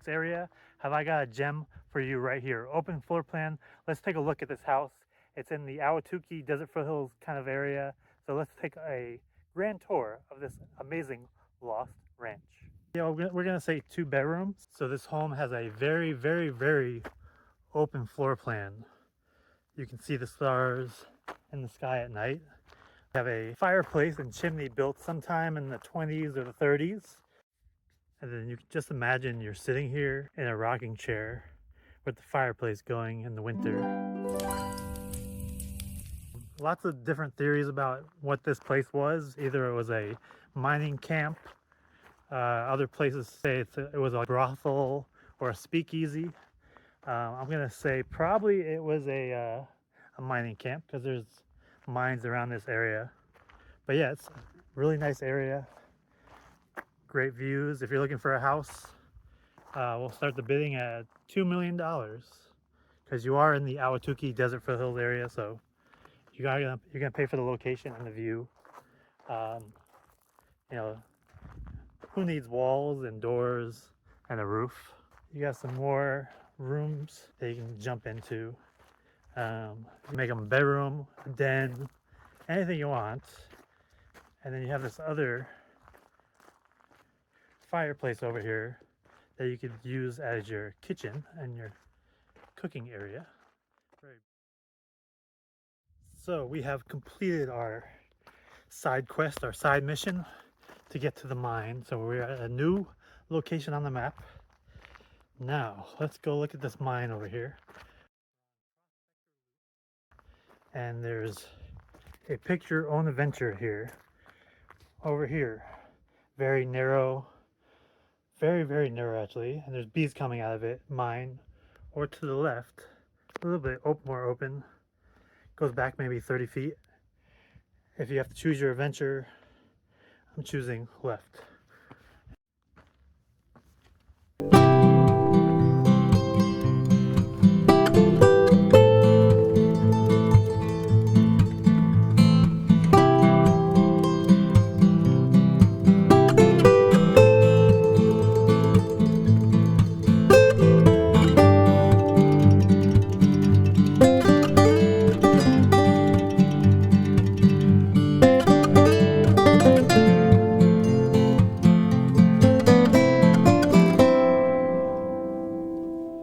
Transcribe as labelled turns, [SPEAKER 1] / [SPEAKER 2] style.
[SPEAKER 1] area, have I got a gem for you right here. Open floor plan. Let's take a look at this house. It's in the Ahwatukee Desert Foothills kind of area. So let's take a grand tour of this amazing lost ranch. Yeah, we're gonna say 2 bedrooms. So this home has a very, very, very open floor plan. You can see the stars in the sky at night. We have a fireplace and chimney built sometime in the 20s or the 30s. And then you can just imagine you're sitting here in a rocking chair with the fireplace going in the winter. Lots of different theories about what this place was. Either it was a mining camp, other places say it was a brothel or a speakeasy. I'm gonna say probably it was a mining camp because there's mines around this area. But yeah, it's a really nice area. Great views. If you're looking for a house, we'll start the bidding at $2 million because you are in the Ahwatukee Desert Foothills area, so you're gonna pay for the location and the view. You know, who needs walls and doors and a roof? You got some more rooms that you can jump into. Make them a bedroom, a den, anything you want. And then you have this other fireplace over here that you could use as your kitchen and your cooking area. So we have completed our side quest, our side mission to get to the mine. So we're at a new location on the map. Now let's go look at this mine over here. And there's a pick your own adventure here. Over here, very narrow, very, very narrow actually, and there's bees coming out of it. Mine, or to the left, a little bit more open, goes back maybe 30 feet. If you have to choose your adventure, I'm choosing left.